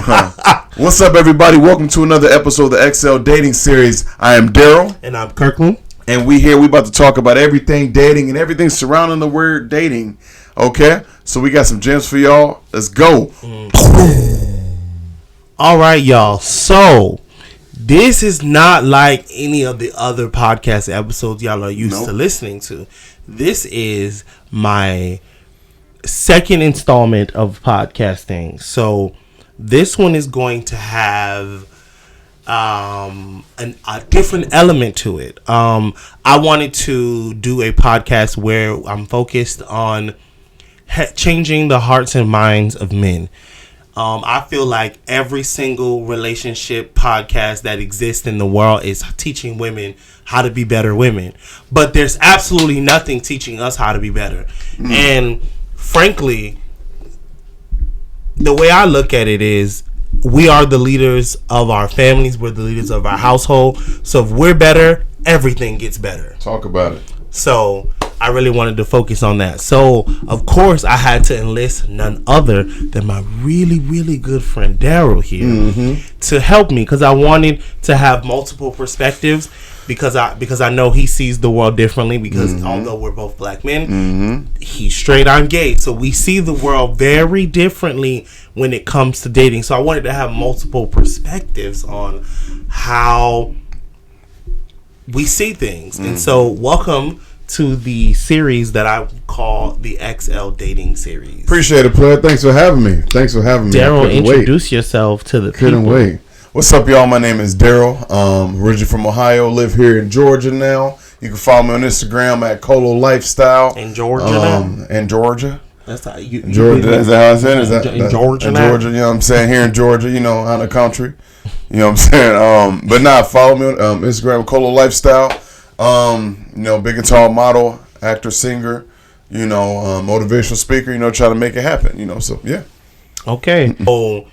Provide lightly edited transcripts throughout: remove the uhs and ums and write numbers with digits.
What's up, everybody? Welcome to another episode of the XL Dating Series. I am Darryl. And I'm Kirkland. And we about to talk about everything dating and everything surrounding the word dating. Okay? So we got some gems for y'all. Let's go. All right, y'all. So this is not like any of the other podcast episodes y'all are used to listening to. This is my second installment of podcasting. So this one is going to have a different element to it. I wanted to do a podcast where I'm focused on changing the hearts and minds of men. I feel like every single relationship podcast that exists in the world is teaching women how to be better women. But there's absolutely nothing teaching us how to be better. And frankly, the way I look at it is we are the leaders of our families. We're the leaders of our household. So if we're better, everything gets better. Talk about it. So I really wanted to focus on that. So, of course, I had to enlist none other than my really, really good friend Darryl here to help me, because I wanted to have multiple perspectives, because I know he sees the world differently, because although we're both black men, he's straight, I'm gay. So we see the world very differently when it comes to dating. So I wanted to have multiple perspectives on how we see things. And so welcome to the series that I call the XL Dating Series. Appreciate it, player. Thanks for having me. Darryl, introduce yourself to the Couldn't people. wait. What's up, y'all? My name is Darryl. Originally from Ohio. Live here in Georgia now. You can follow me on Instagram at Colo Lifestyle. In Georgia now? In Georgia. That's how you Georgia, that's how I said it. In Georgia in now? Georgia, you know what I'm saying? Here in Georgia, you know, out of the country. You know what I'm saying? But nah, follow me on Instagram, Colo Lifestyle. You know, big and tall model, actor, singer, you know, motivational speaker, you know, trying to make it happen, you know, so yeah. Okay. So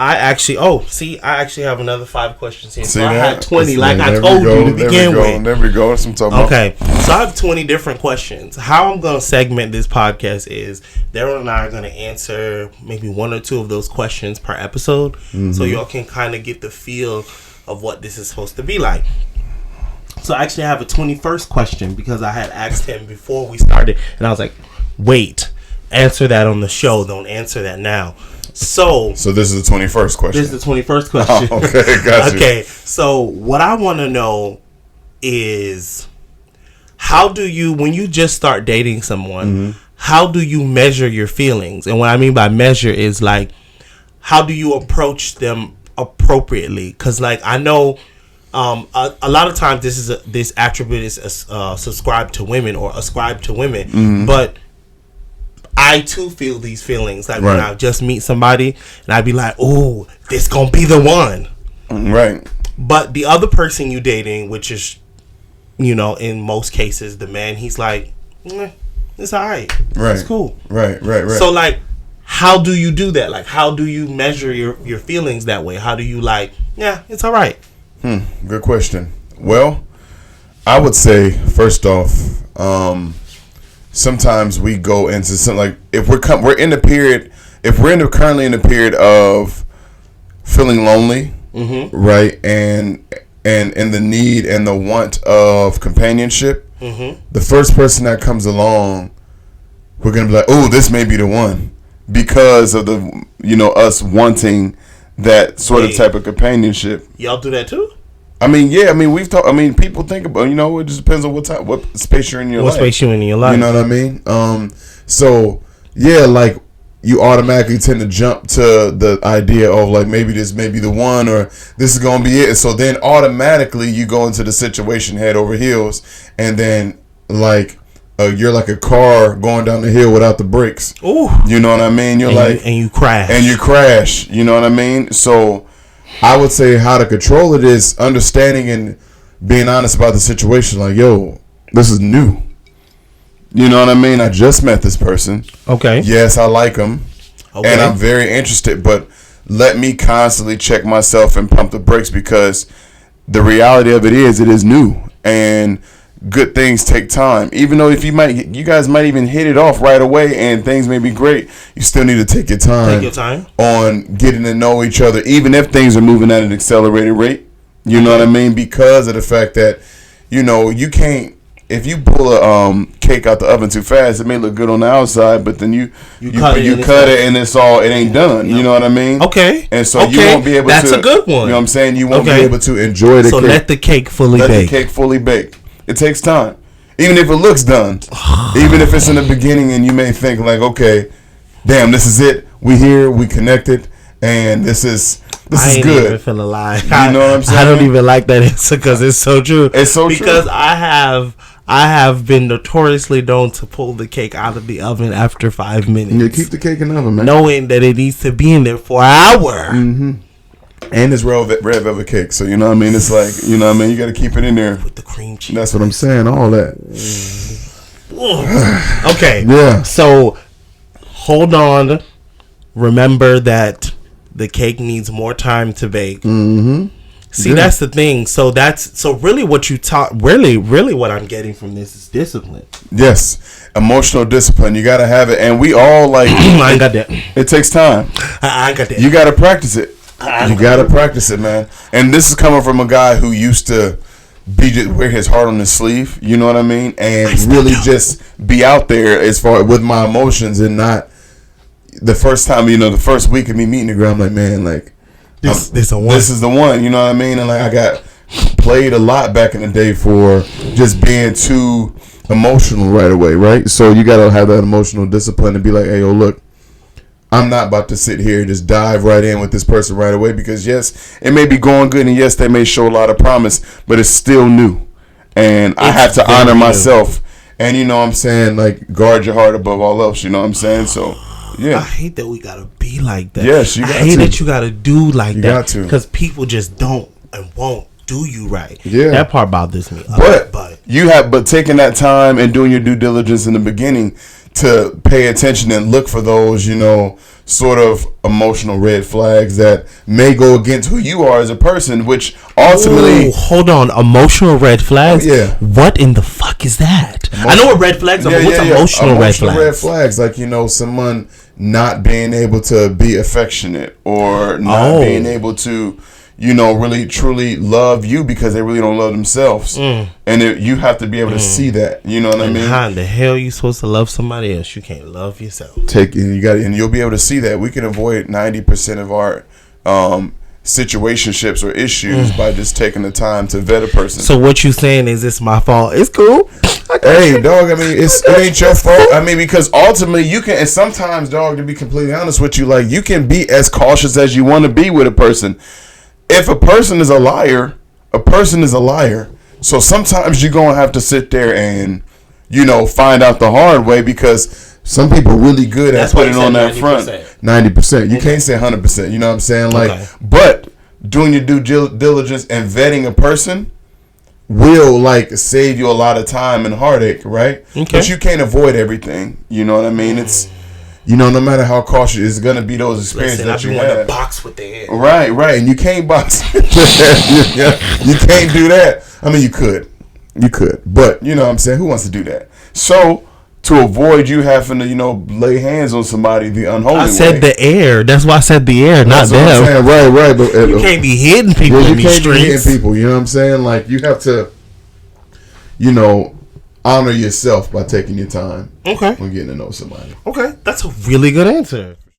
I actually have another 5 questions here. So I had 20, like I told you to begin with. There we go. That's what I'm talking about. Okay. So I have 20 different questions. How I'm going to segment this podcast is Darryl and I are going to answer maybe 1 or 2 of those questions per episode. So y'all can kind of get the feel of what this is supposed to be like. So I actually have a 21st question, because I had asked him before we started, and I was like, wait, answer that on the show. Don't answer that now. So this is the 21st question. This is the 21st question. Oh, okay, got you. Okay, so what I want to know is, how do you, when you just start dating someone, how do you measure your feelings? And what I mean by measure is, like, how do you approach them appropriately? Because, like, I know a lot of times this attribute is subscribed to women or ascribed to women, but I too feel these feelings. Like when I just meet somebody and I'd be like, "Oh, this gonna be the one," right? But the other person you dating, which is, you know, in most cases the man, he's like, "It's alright, it's cool, right." So, like, how do you do that? Like, how do you measure your feelings that way? How do you, like, it's alright? Good question. Well, I would say, first off, sometimes we go into something like, if we're currently in the period of feeling lonely, right, and in the need and the want of companionship, the first person that comes along, we're gonna be like, oh, this may be the one, because of the, you know, us wanting that sort of type of companionship. Y'all do that too? I mean, yeah. I mean, we've talked. I mean, people think about. You know, it just depends on what space you're in your life. What space you're in your life? You know what I mean? So yeah, like, you automatically tend to jump to the idea of, like, maybe this may be the one, or this is gonna be it. And so then automatically you go into the situation head over heels, and then, like, you're like a car going down the hill without the brakes. Ooh. You know what I mean? You're and you crash. You know what I mean? So I would say how to control it is understanding and being honest about the situation. Like, yo, this is new. You know what I mean? I just met this person. Okay. Yes, I like him. Okay. And I'm very interested, but let me constantly check myself and pump the brakes, because the reality of it is new. And good things take time. Even though you guys might even hit it off right away and things may be great, you still need to take your time on getting to know each other, even if things are moving at an accelerated rate. You know what I mean? Because of the fact that, you can't, if you pull a cake out the oven too fast, it may look good on the outside, but then you cut it and it ain't done. Yep. You know what I mean? Okay. And so you won't be able to. That's a good one. You know what I'm saying? You won't be able to enjoy the cake. So let the cake fully bake. Let the cake fully bake. It takes time. Even if it looks done. Even if it's in the beginning and you may think like, okay, damn, this is it. We here, we connected, and this is good. I ain't even feel alive. You know what I'm saying? I don't even like that answer because it's so true. It's so true. Because I have been notoriously known to pull the cake out of the oven after 5 minutes. Yeah, keep the cake in the oven, man. Knowing that it needs to be in there for an hour. Mm-hmm. And it's red velvet cake, so you know what I mean. It's like, you know what I mean. You got to keep it in there with the cream cheese. That's what I'm saying. All that. Okay. Yeah. So hold on. Remember that the cake needs more time to bake. Mm-hmm. See, that's the thing. So really what you taught. Really what I'm getting from this is discipline. Yes, emotional discipline. You got to have it, and we all like. I ain't got that. It takes time. I ain't got that. You got to practice it. You gotta practice it, man. And this is coming from a guy who used to wear his heart on his sleeve. You know what I mean? And really just be out there as far with my emotions, and not the first time. The first week of me meeting the girl, I'm like, man, like this is the one. You know what I mean? And like I got played a lot back in the day for just being too emotional right away, right? So you gotta have that emotional discipline and be like, hey, yo, look. I'm not about to sit here and just dive right in with this person right away because, yes, it may be going good and, yes, they may show a lot of promise, but it's still new. And I have to honor myself. And, you know what I'm saying, like, guard your heart above all else. You know what I'm saying? So, yeah. I hate that we got to be like that. Yes, you got to. I hate that you got to do like you that. You got to. Because people just don't and won't do you right. Yeah. That part bothers me. But taking that time and doing your due diligence in the beginning to pay attention and look for those, sort of emotional red flags that may go against who you are as a person, which ultimately... Ooh, hold on. Emotional red flags? Yeah. What in the fuck is that? I know what red flags are, but what's emotional red flags? Emotional red flags, like, someone not being able to be affectionate or not being able to... really truly love you because they really don't love themselves. And you have to be able to see that. You know what I mean? How in the hell are you supposed to love somebody else? You can't love yourself. And you'll be able to see that. We can avoid 90% of our situationships or issues by just taking the time to vet a person. So what you saying is it's my fault. It's cool. Hey, dog, I mean, it ain't your fault. I mean, because ultimately you can, and sometimes, dog, to be completely honest with you, like, you can be as cautious as you want to be with a person. If a person is a liar, a person is a liar. So sometimes you're going to have to sit there and, find out the hard way because some people are really good at putting on that 90%. Front. 90%. You can't say 100%. You know what I'm saying? Like, but doing your due diligence and vetting a person will, like, save you a lot of time and heartache, right? Okay. But you can't avoid everything. You know what I mean? It's... no matter how cautious, it's gonna be those experiences that you have. To box with the air. Right, and you can't box. You can't do that. I mean, you could, but you know what I'm saying. Who wants to do that? So to avoid you having to, lay hands on somebody the unholy way. I said the air. That's why I said the air, not them. Right. But you can't be hitting people in these streets. You can't be hitting people. You know what I'm saying? Like you have to, honor yourself by taking your time. Okay. When getting to know somebody. Okay, that's a really good answer.